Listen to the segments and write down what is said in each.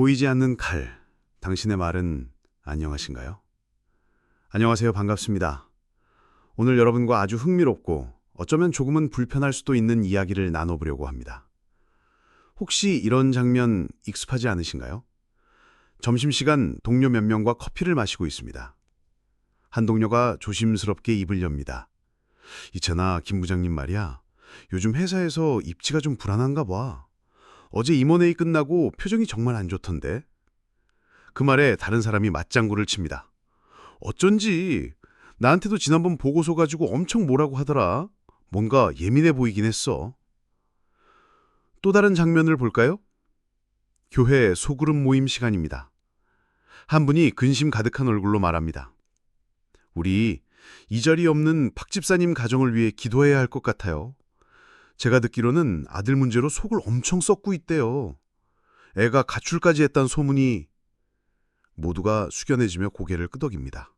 보이지 않는 칼, 당신의 말은 안녕하신가요? 안녕하세요. 반갑습니다. 오늘 여러분과 아주 흥미롭고 어쩌면 조금은 불편할 수도 있는 이야기를 나눠보려고 합니다. 혹시 이런 장면 익숙하지 않으신가요? 점심시간 동료 몇 명과 커피를 마시고 있습니다. 한 동료가 조심스럽게 입을 엽니다. 있잖아, 김 부장님 말이야. 요즘 회사에서 입지가 좀 불안한가 봐. 어제 임원회의 끝나고 표정이 정말 안 좋던데. 그 말에 다른 사람이 맞장구를 칩니다. 어쩐지 나한테도 지난번 보고서 가지고 엄청 뭐라고 하더라. 뭔가 예민해 보이긴 했어. 또 다른 장면을 볼까요? 교회 소그룹 모임 시간입니다. 한 분이 근심 가득한 얼굴로 말합니다. 우리 이 자리에 없는 박 집사님 가정을 위해 기도해야 할 것 같아요. 제가 듣기로는 아들 문제로 속을 엄청 썩고 있대요. 애가 가출까지 했다는 소문이. 모두가 숙연해지며 고개를 끄덕입니다.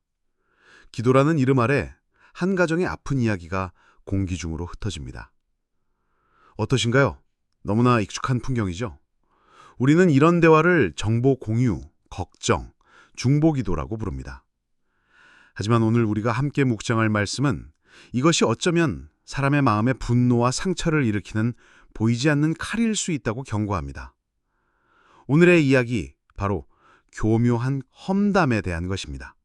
기도라는 이름 아래 한 가정의 아픈 이야기가 공기 중으로 흩어집니다. 어떠신가요? 너무나 익숙한 풍경이죠? 우리는 이런 대화를 정보 공유, 걱정, 중보기도라고 부릅니다. 하지만 오늘 우리가 함께 묵상할 말씀은 이것이 어쩌면 사람의 마음에 분노와 상처를 일으키는 보이지 않는 칼일 수 있다고 경고합니다. 오늘의 이야기, 바로 교묘한 험담에 대한 것입니다.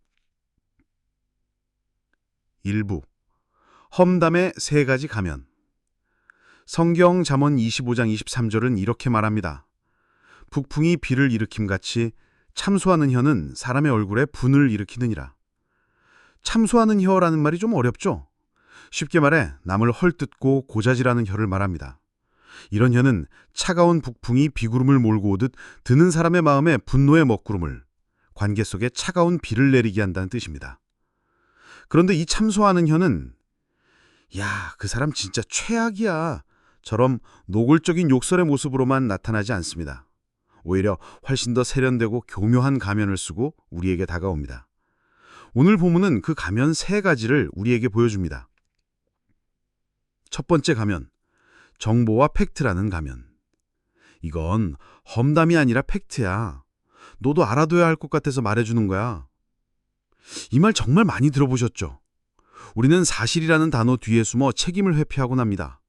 1부, 험담의 세 가지 가면. 성경 잠언 25장 23절은 이렇게 말합니다. 북풍이 비를 일으킴같이 참소하는 혀는 사람의 얼굴에 분을 일으키느니라. 참소하는 혀라는 말이 좀 어렵죠? 쉽게 말해 남을 헐뜯고 고자질하는 혀를 말합니다. 이런 혀는 차가운 북풍이 비구름을 몰고 오듯 드는 사람의 마음에 분노의 먹구름을, 관계 속에 차가운 비를 내리게 한다는 뜻입니다. 그런데 이 참소하는 혀는 야, 그 사람 진짜 최악이야 처럼 노골적인 욕설의 모습으로만 나타나지 않습니다. 오히려 훨씬 더 세련되고 교묘한 가면을 쓰고 우리에게 다가옵니다. 오늘 본문은 그 가면 세 가지를 우리에게 보여줍니다. 첫 번째 가면, 정보와 팩트라는 가면. 이건 험담이 아니라 팩트야. 너도 알아둬야 할 것 같아서 말해주는 거야. 이 말 정말 많이 들어보셨죠? 우리는 사실이라는 단어 뒤에 숨어 책임을 회피하곤 합니다.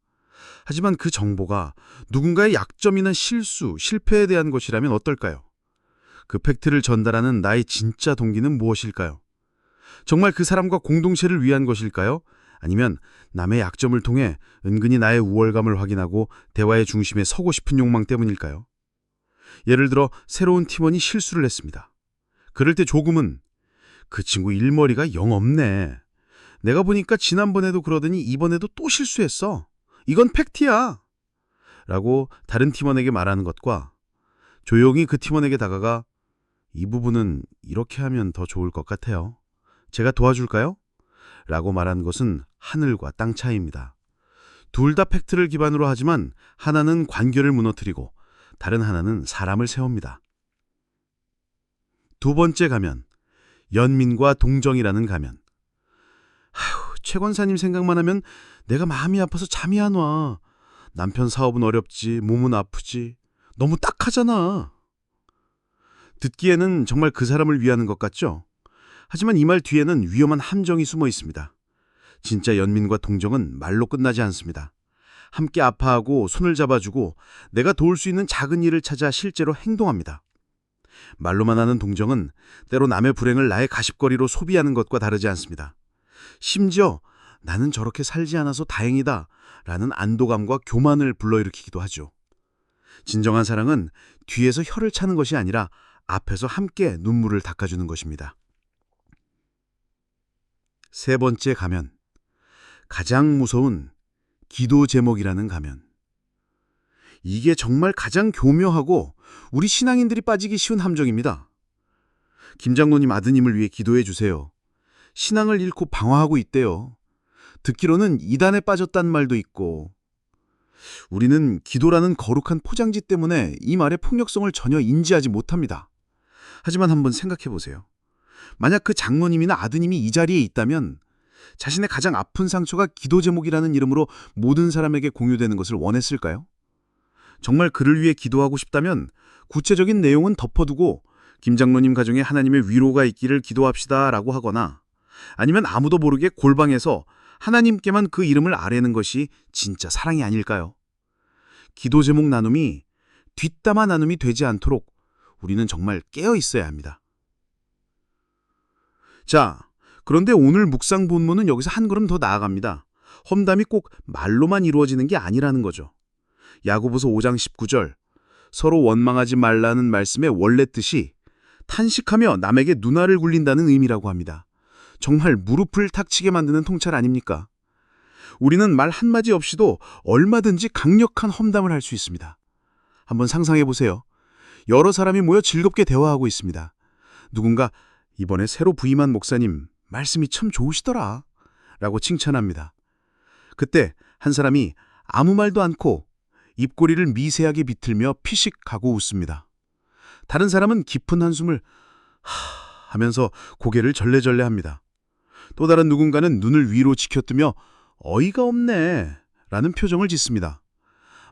하지만 그 정보가 누군가의 약점이나 실수, 실패에 대한 것이라면 어떨까요? 그 팩트를 전달하는 나의 진짜 동기는 무엇일까요? 정말 그 사람과 공동체를 위한 것일까요? 아니면 남의 약점을 통해 은근히 나의 우월감을 확인하고 대화의 중심에 서고 싶은 욕망 때문일까요? 예를 들어 새로운 팀원이 실수를 했습니다. 그럴 때 조금은 그 친구 일머리가 영 없네. 내가 보니까 지난번에도 그러더니 이번에도 또 실수했어. 이건 팩트야. 라고 다른 팀원에게 말하는 것과 조용히 그 팀원에게 다가가 이 부분은 이렇게 하면 더 좋을 것 같아요. 제가 도와줄까요? 라고 말하는 것은 하늘과 땅 차이입니다. 둘 다 팩트를 기반으로 하지만 하나는 관계를 무너뜨리고 다른 하나는 사람을 세웁니다. 두 번째 가면, 연민과 동정이라는 가면. 최 권사님 생각만 하면 내가 마음이 아파서 잠이 안 와. 남편 사업은 어렵지, 몸은 아프지. 너무 딱하잖아. 듣기에는 정말 그 사람을 위하는 것 같죠? 하지만 이 말 뒤에는 위험한 함정이 숨어 있습니다. 진짜 연민과 동정은 말로 끝나지 않습니다. 함께 아파하고 손을 잡아주고 내가 도울 수 있는 작은 일을 찾아 실제로 행동합니다. 말로만 하는 동정은 때로 남의 불행을 나의 가십거리로 소비하는 것과 다르지 않습니다. 심지어 나는 저렇게 살지 않아서 다행이다 라는 안도감과 교만을 불러일으키기도 하죠. 진정한 사랑은 뒤에서 혀를 차는 것이 아니라 앞에서 함께 눈물을 닦아주는 것입니다. 세 번째 가면, 가장 무서운 기도 제목이라는 가면. 이게 정말 가장 교묘하고 우리 신앙인들이 빠지기 쉬운 함정입니다. 김 장로님 아드님을 위해 기도해 주세요. 신앙을 잃고 방황하고 있대요. 듣기로는 이단에 빠졌단 말도 있고. 우리는 기도라는 거룩한 포장지 때문에 이 말의 폭력성을 전혀 인지하지 못합니다. 하지만 한번 생각해 보세요. 만약 그 장로님이나 아드님이 이 자리에 있다면 자신의 가장 아픈 상처가 기도 제목이라는 이름으로 모든 사람에게 공유되는 것을 원했을까요? 정말 그를 위해 기도하고 싶다면 구체적인 내용은 덮어두고 김 장로님 가정에 하나님의 위로가 있기를 기도합시다라고 하거나 아니면 아무도 모르게 골방에서 하나님께만 그 이름을 아뢰는 것이 진짜 사랑이 아닐까요? 기도 제목 나눔이 뒷담화 나눔이 되지 않도록 우리는 정말 깨어 있어야 합니다. 자, 그런데 오늘 묵상 본문은 여기서 한 걸음 더 나아갑니다. 험담이 꼭 말로만 이루어지는 게 아니라는 거죠. 야고보서 5장 19절, 서로 원망하지 말라는 말씀의 원래 뜻이 탄식하며 남에게 눈알을 굴린다는 의미라고 합니다. 정말 무릎을 탁 치게 만드는 통찰 아닙니까? 우리는 말 한마디 없이도 얼마든지 강력한 험담을 할 수 있습니다. 한번 상상해 보세요. 여러 사람이 모여 즐겁게 대화하고 있습니다. 누군가 이번에 새로 부임한 목사님 말씀이 참 좋으시더라 라고 칭찬합니다. 그때 한 사람이 아무 말도 않고 입꼬리를 미세하게 비틀며 피식하고 웃습니다. 다른 사람은 깊은 한숨을 하면서 고개를 절레절레합니다. 또 다른 누군가는 눈을 위로 치켜뜨며 어이가 없네 라는 표정을 짓습니다.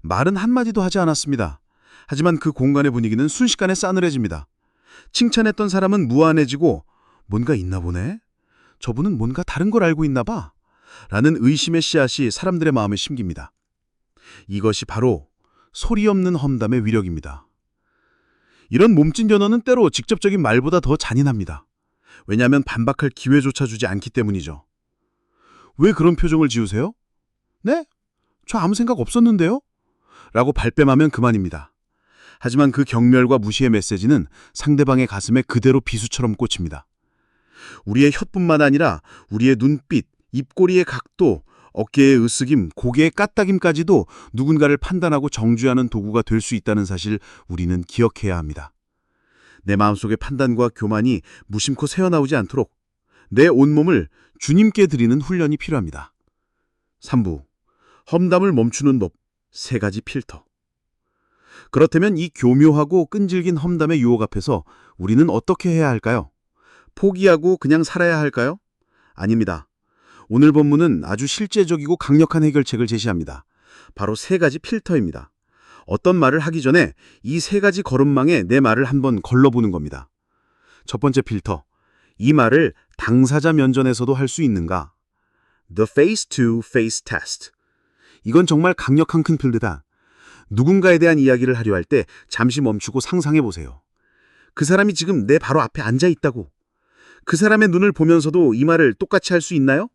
말은 한마디도 하지 않았습니다. 하지만 그 공간의 분위기는 순식간에 싸늘해집니다. 칭찬했던 사람은 무안해지고 뭔가 있나 보네? 저분은 뭔가 다른 걸 알고 있나 봐? 라는 의심의 씨앗이 사람들의 마음에 심깁니다. 이것이 바로 소리 없는 험담의 위력입니다. 이런 몸짓 연어는 때로 직접적인 말보다 더 잔인합니다. 왜냐하면 반박할 기회조차 주지 않기 때문이죠. 왜 그런 표정을 지으세요? 네? 저 아무 생각 없었는데요? 라고 발뺌하면 그만입니다. 하지만 그 경멸과 무시의 메시지는 상대방의 가슴에 그대로 비수처럼 꽂힙니다. 우리의 혓뿐만 아니라 우리의 눈빛, 입꼬리의 각도, 어깨의 으쓱임, 고개의 까딱임까지도 누군가를 판단하고 정죄하는 도구가 될 수 있다는 사실 우리는 기억해야 합니다. 내 마음속의 판단과 교만이 무심코 새어나오지 않도록 내 온몸을 주님께 드리는 훈련이 필요합니다. 3부, 험담을 멈추는 법, 3가지 필터. 그렇다면 이 교묘하고 끈질긴 험담의 유혹 앞에서 우리는 어떻게 해야 할까요? 포기하고 그냥 살아야 할까요? 아닙니다. 오늘 본문은 아주 실제적이고 강력한 해결책을 제시합니다. 바로 3가지 필터입니다. 어떤 말을 하기 전에 이 3가지 걸음망에 내 말을 한번 걸러보는 겁니다. 첫 번째 필터, 이 말을 당사자 면전에서도 할 수 있는가? The face-to-face test. 이건 정말 강력한 큰 필드다. 누군가에 대한 이야기를 하려 할 때 잠시 멈추고 상상해 보세요. 그 사람이 지금 내 바로 앞에 앉아 있다고. 그 사람의 눈을 보면서도 이 말을 똑같이 할 수 있나요?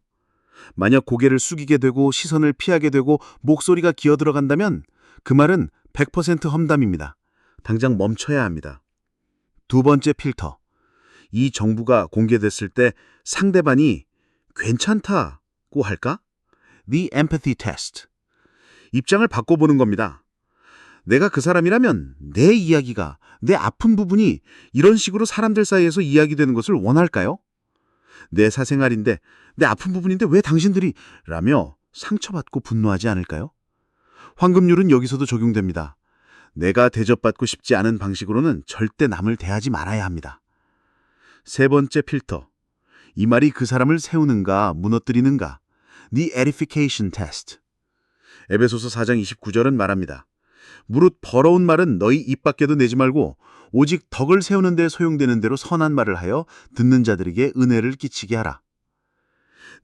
만약 고개를 숙이게 되고 시선을 피하게 되고 목소리가 기어 들어간다면 그 말은 100% 험담입니다. 당장 멈춰야 합니다. 두 번째 필터. 이 정보가 공개됐을 때 상대방이 괜찮다고 할까? The empathy test. 입장을 바꿔보는 겁니다. 내가 그 사람이라면 내 이야기가, 내 아픈 부분이 이런 식으로 사람들 사이에서 이야기되는 것을 원할까요? 내 사생활인데, 내 아픈 부분인데 왜 당신들이 라며 상처받고 분노하지 않을까요? 황금률은 여기서도 적용됩니다. 내가 대접받고 싶지 않은 방식으로는 절대 남을 대하지 말아야 합니다. 세 번째 필터. 이 말이 그 사람을 세우는가 무너뜨리는가? The edification test. 에베소서 4장 29절은 말합니다. 무릇 더러운 말은 너희 입 밖에도 내지 말고 오직 덕을 세우는 데 소용되는 대로 선한 말을 하여 듣는 자들에게 은혜를 끼치게 하라.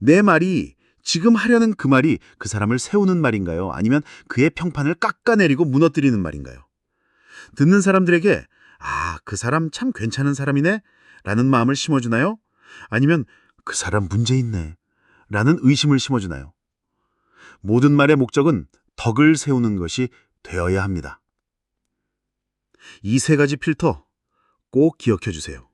내 말이 지금 하려는 그 말이 그 사람을 세우는 말인가요? 아니면 그의 평판을 깎아내리고 무너뜨리는 말인가요? 듣는 사람들에게 그 사람 참 괜찮은 사람이네? 라는 마음을 심어주나요? 아니면 그 사람 문제 있네? 라는 의심을 심어주나요? 모든 말의 목적은 덕을 세우는 것이 되어야 합니다. 이 3가지 필터 꼭 기억해 주세요.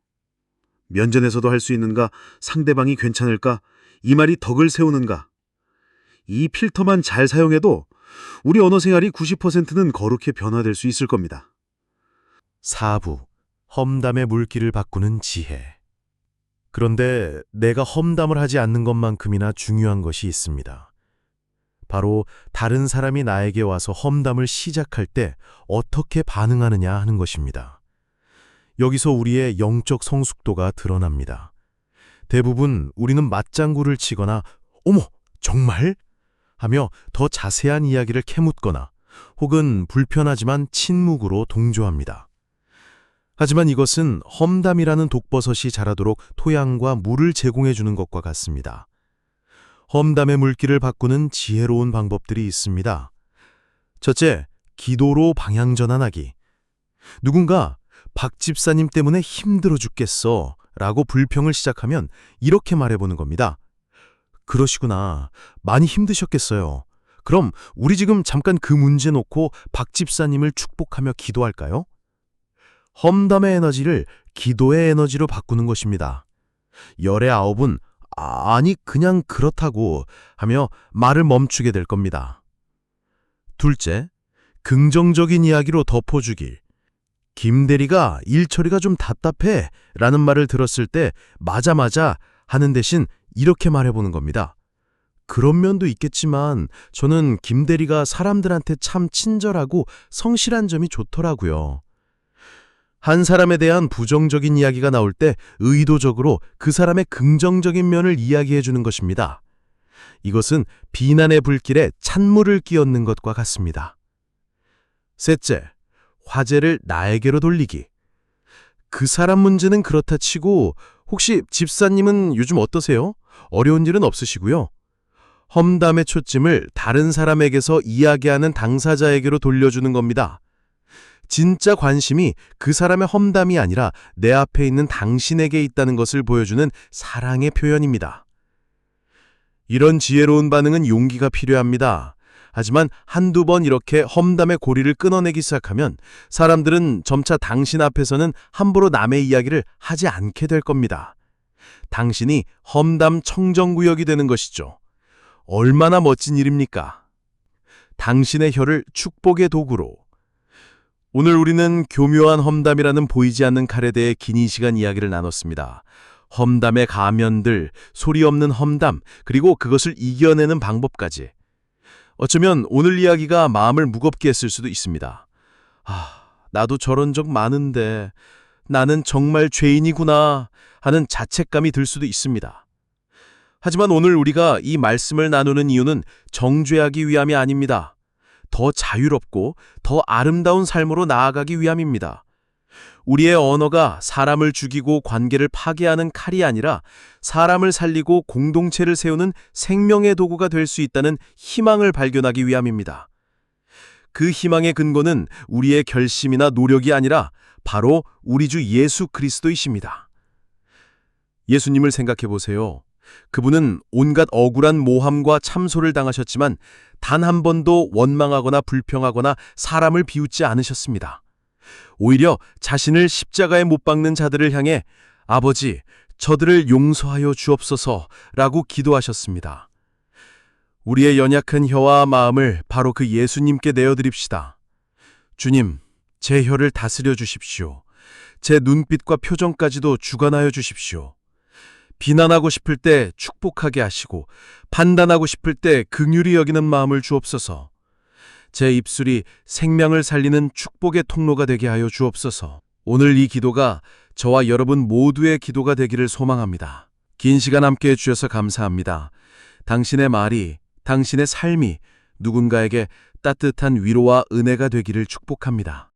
면전에서도 할 수 있는가? 상대방이 괜찮을까? 이 말이 덕을 세우는가? 이 필터만 잘 사용해도 우리 언어 생활이 90%는 거룩해 변화될 수 있을 겁니다. 4부, 험담의 물기를 바꾸는 지혜. 그런데 내가 험담을 하지 않는 것만큼이나 중요한 것이 있습니다. 바로 다른 사람이 나에게 와서 험담을 시작할 때 어떻게 반응하느냐 하는 것입니다. 여기서 우리의 영적 성숙도가 드러납니다. 대부분 우리는 맞장구를 치거나 어머, 정말? 하며 더 자세한 이야기를 캐묻거나 혹은 불편하지만 침묵으로 동조합니다. 하지만 이것은 험담이라는 독버섯이 자라도록 토양과 물을 제공해 주는 것과 같습니다. 험담의 물기를 바꾸는 지혜로운 방법들이 있습니다. 첫째, 기도로 방향 전환하기. 누군가 박 집사님 때문에 힘들어 죽겠어 라고 불평을 시작하면 이렇게 말해보는 겁니다. 그러시구나. 많이 힘드셨겠어요. 그럼 우리 지금 잠깐 그 문제 놓고 박 집사님을 축복하며 기도할까요? 험담의 에너지를 기도의 에너지로 바꾸는 것입니다. 열의 아홉은 아니 그냥 그렇다고 하며 말을 멈추게 될 겁니다. 둘째, 긍정적인 이야기로 덮어주기. 김 대리가 일 처리가 좀 답답해 라는 말을 들었을 때 맞아 하는 대신 이렇게 말해보는 겁니다. 그런 면도 있겠지만 저는 김 대리가 사람들한테 참 친절하고 성실한 점이 좋더라고요. 한 사람에 대한 부정적인 이야기가 나올 때 의도적으로 그 사람의 긍정적인 면을 이야기해 주는 것입니다. 이것은 비난의 불길에 찬물을 끼얹는 것과 같습니다. 셋째, 화제를 나에게로 돌리기. 그 사람 문제는 그렇다 치고 혹시 집사님은 요즘 어떠세요? 어려운 일은 없으시고요. 험담의 초점을 다른 사람에게서 이야기하는 당사자에게로 돌려주는 겁니다. 진짜 관심이 그 사람의 험담이 아니라 내 앞에 있는 당신에게 있다는 것을 보여주는 사랑의 표현입니다. 이런 지혜로운 반응은 용기가 필요합니다. 하지만 한두 번 이렇게 험담의 고리를 끊어내기 시작하면 사람들은 점차 당신 앞에서는 함부로 남의 이야기를 하지 않게 될 겁니다. 당신이 험담 청정구역이 되는 것이죠. 얼마나 멋진 일입니까? 당신의 혀를 축복의 도구로. 오늘 우리는 교묘한 험담이라는 보이지 않는 칼에 대해 긴 이 시간 이야기를 나눴습니다. 험담의 가면들, 소리 없는 험담, 그리고 그것을 이겨내는 방법까지. 어쩌면 오늘 이야기가 마음을 무겁게 했을 수도 있습니다. 나도 저런 적 많은데 나는 정말 죄인이구나 하는 자책감이 들 수도 있습니다. 하지만 오늘 우리가 이 말씀을 나누는 이유는 정죄하기 위함이 아닙니다. 더 자유롭고 더 아름다운 삶으로 나아가기 위함입니다. 우리의 언어가 사람을 죽이고 관계를 파괴하는 칼이 아니라 사람을 살리고 공동체를 세우는 생명의 도구가 될 수 있다는 희망을 발견하기 위함입니다. 그 희망의 근거는 우리의 결심이나 노력이 아니라 바로 우리 주 예수 그리스도이십니다. 예수님을 생각해 보세요. 그분은 온갖 억울한 모함과 참소를 당하셨지만 단 한 번도 원망하거나 불평하거나 사람을 비웃지 않으셨습니다. 오히려 자신을 십자가에 못 박는 자들을 향해 아버지, 저들을 용서하여 주옵소서라고 기도하셨습니다. 우리의 연약한 혀와 마음을 바로 그 예수님께 내어드립시다. 주님, 제 혀를 다스려 주십시오. 제 눈빛과 표정까지도 주관하여 주십시오. 비난하고 싶을 때 축복하게 하시고 판단하고 싶을 때 긍휼히 여기는 마음을 주옵소서. 제 입술이 생명을 살리는 축복의 통로가 되게 하여 주옵소서. 오늘 이 기도가 저와 여러분 모두의 기도가 되기를 소망합니다. 긴 시간 함께 해주셔서 감사합니다. 당신의 말이, 당신의 삶이 누군가에게 따뜻한 위로와 은혜가 되기를 축복합니다.